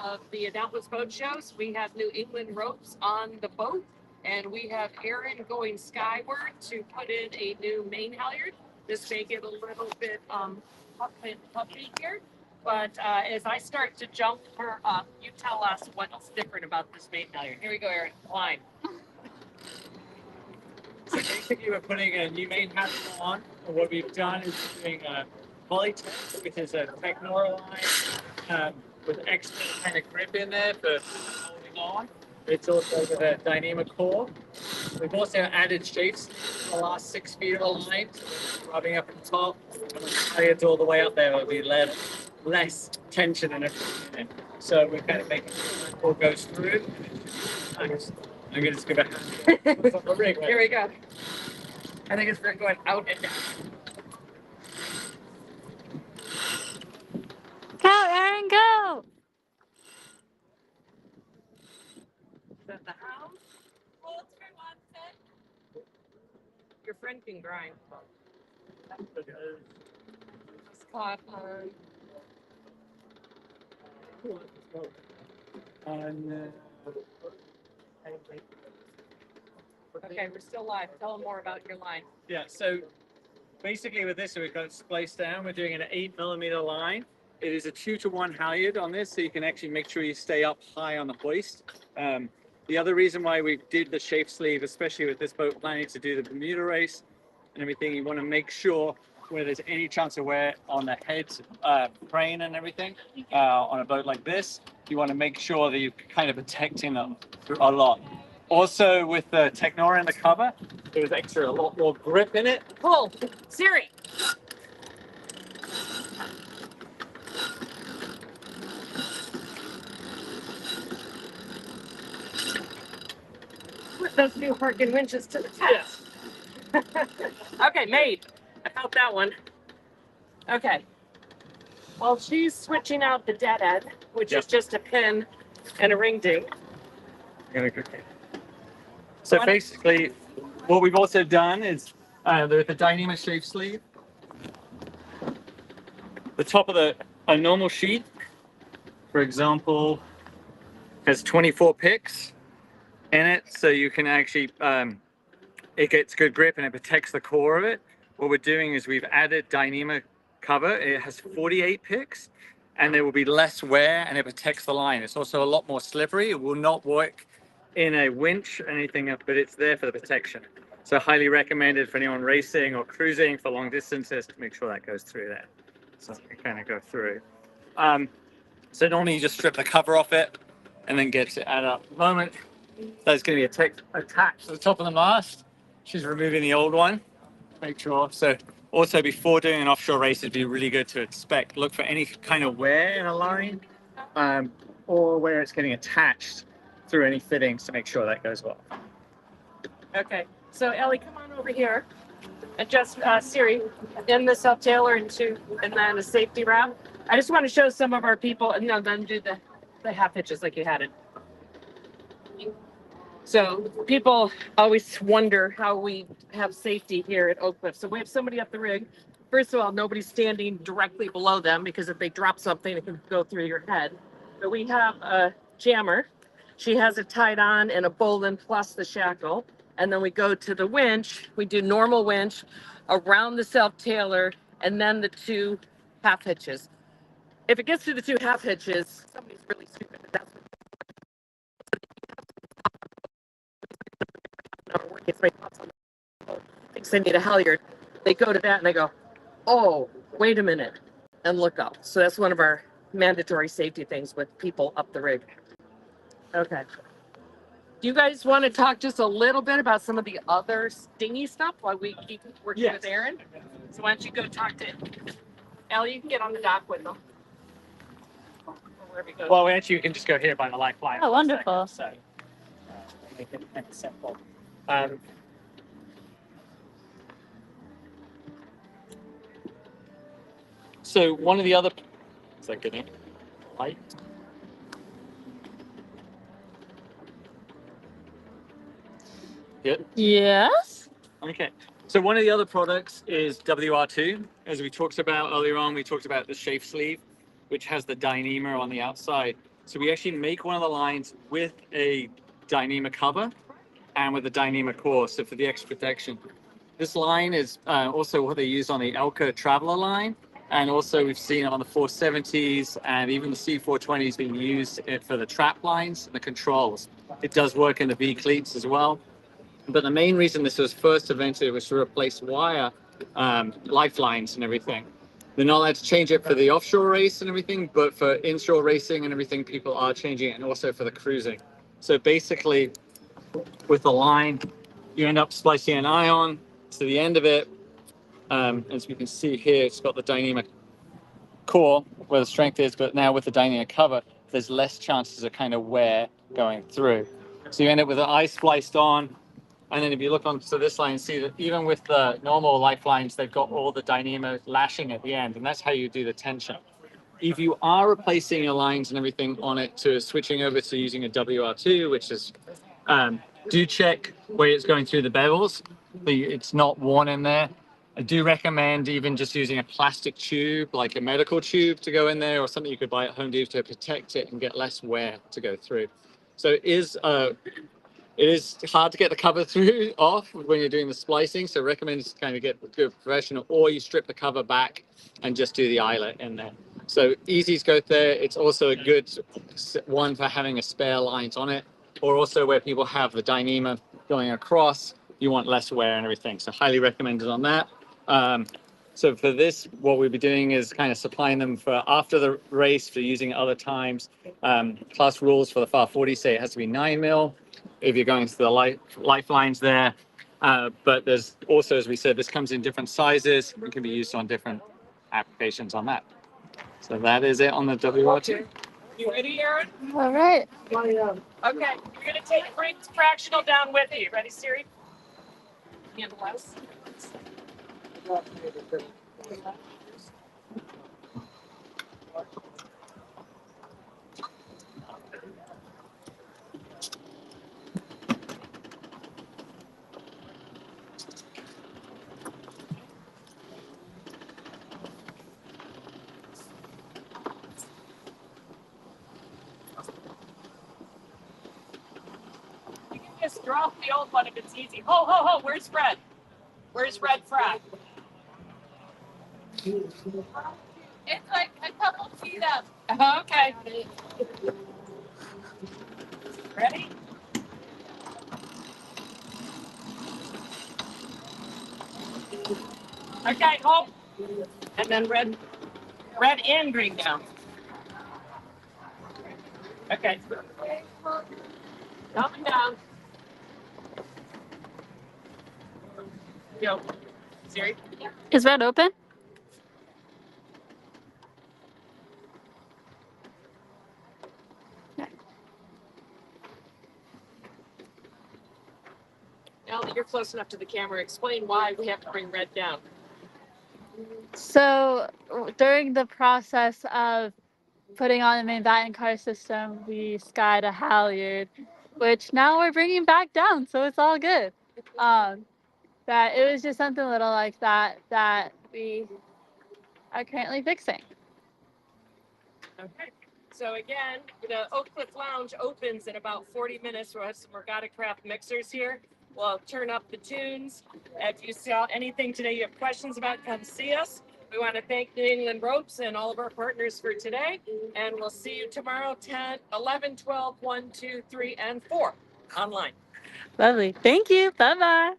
of the Annapolis Boat Shows. We have New England ropes on the boat, and we have Aaron going skyward to put in a new main halyard. This may get a little bit puffy here, but as I start to jump her up, you tell us what's different about this main halyard. Here we go, Aaron. Climb. So basically, we're putting a new main halyard on. And what we've done is doing a volley test, which is a Technora line with extra kind of grip in there for holding on. It's also with a Dyneema core. We've also added shapes for the last 6 feet of the line, so rubbing up at the top, and the halyards all the way up there will be less tension and everything. So we're kind of making sure that core goes through. Nice. I'm going to just go back. Here we go. I think it's going out and down. Go, Aaron, go! Is that the house? Your friend can grind. Just caught on. Okay, we're still live. Tell them more about your line. Yeah, so basically with this, we've got it spliced down. We're doing an 8mm line. It is a 2-to-1 halyard on this, so you can actually make sure you stay up high on the hoist. The other reason why we did the shape sleeve, especially with this boat planning to do the Bermuda race and everything, you want to make sure where there's any chance of wear on the head crane and everything on a boat like this, you want to make sure that you're kind of protecting them a lot. Also, with the Technora in the cover, there's a lot more grip in it. Pull, Siri. Put those new Harkin winches to the test. Okay, made. I felt that one. Okay. Well, she's switching out the deadhead, which is just a pin and a ring ding. So basically, what we've also done is with the Dyneema shape sleeve, the top of a normal sheet, for example, has 24 picks in it, so you can actually, it gets good grip and it protects the core of it. What we're doing is we've added Dyneema cover. It has 48 picks, and there will be less wear, and it protects the line. It's also a lot more slippery. It will not work in a winch or anything, but it's there for the protection. So highly recommended for anyone racing or cruising for long distances to make sure that goes through there. So you kind of go through. So normally you just strip the cover off it and then get it out at the moment. That's going to be attached to the top of the mast. She's removing the old one. Make sure. So also before doing an offshore race, it'd be really good to look for any kind of wear in a line or where it's getting attached through any fittings to make sure that goes well. Okay, so Ellie, come on over here. Adjust Siri in the self-tailer and then a safety wrap. I just want to show some of our people, and then do the half hitches like you had it. So people always wonder how we have safety here at Oak Cliff. So we have somebody up the rig. First of all, nobody's standing directly below them because if they drop something, it can go through your head. But we have a jammer. She has it tied on and a bowline plus the shackle. And then we go to the winch. We do normal winch around the self-tailer and then the 2 half hitches. If it gets to the 2 half hitches, somebody's really stupid. That's they need a halyard. They go to that and they go, oh, wait a minute, and look up. So that's one of our mandatory safety things with people up the rig. Okay. Do you guys want to talk just a little bit about some of the other stingy stuff while we keep working with Aaron? So why don't you go talk to Ellie? You can get on the dock with them. Well, actually, you can just go here by the lifeline. Oh, wonderful. So make it simple. So one of the other, is that good? Light. Good. Yes. Okay. So one of the other products is WR2. As we talked about earlier on, we talked about the shape sleeve, which has the Dyneema on the outside. So we actually make one of the lines with a Dyneema cover and with a Dyneema core, so for the extra protection. This line is also what they use on the Elka Traveler line, and also we've seen it on the 470s, and even the C420s being used for the trap lines and the controls. It does work in the V cleats as well. But the main reason this was first invented was to replace wire lifelines and everything. They're not allowed to change it for the offshore race and everything, but for inshore racing and everything, people are changing it, and also for the cruising. So basically, with the line, you end up splicing an ion to the end of it. As we can see here, it's got the Dyneema core where the strength is, but now with the Dyneema cover, there's less chances of kind of wear going through. So you end up with an eye spliced on. And then if you look onto this line, see that even with the normal lifelines, they've got all the Dyneema lashing at the end, and that's how you do the tension. If you are replacing your lines and everything on it to switching over to using a WR2, which is, do check where it's going through the bevels. It's not worn in there. I do recommend even just using a plastic tube, like a medical tube, to go in there, or something you could buy at Home Depot to protect it and get less wear to go through. So it is hard to get the cover through off when you're doing the splicing, so recommend to kind of get a good professional, or you strip the cover back and just do the eyelet in there. So easy to go there. It's also a good one for having a spare lines on it, or also where people have the Dyneema going across, you want less wear and everything. So highly recommended on that. So for this, what we'll be doing is kind of supplying them for after the race for using at other times. Class rules for the FAR 40 say it has to be 9 mil. If you're going to the lifelines there. But there's also, as we said, this comes in different sizes. It can be used on different applications on that. So that is it on the WR2. You ready, Aaron? All right. Okay, you're gonna bring fractional down with you. Ready, Siri? Handle us. You can just drop the old one if it's easy. Ho, ho, ho, where's Fred? Where's Red Fred? It's like a couple feet up. Okay. Ready? Okay, hold. And then red and green down. Okay. Coming down. Go. Siri? Is red open? Now that you're close enough to the camera, explain why we have to bring red down. So during the process of putting on the main batten car system, we skied a halyard, which now we're bringing back down, so it's all good. That it was just something little like that that we are currently fixing. Okay. So again, the Oak Cliff Lounge opens in about 40 minutes. We'll have some Regatta Craft mixers here. We'll turn up the tunes. If you saw anything today you have questions about, come see us. We want to thank New England Ropes and all of our partners for today. And we'll see you tomorrow, 10, 11, 12, 1, 2, 3, and 4 online. Lovely. Thank you. Bye bye.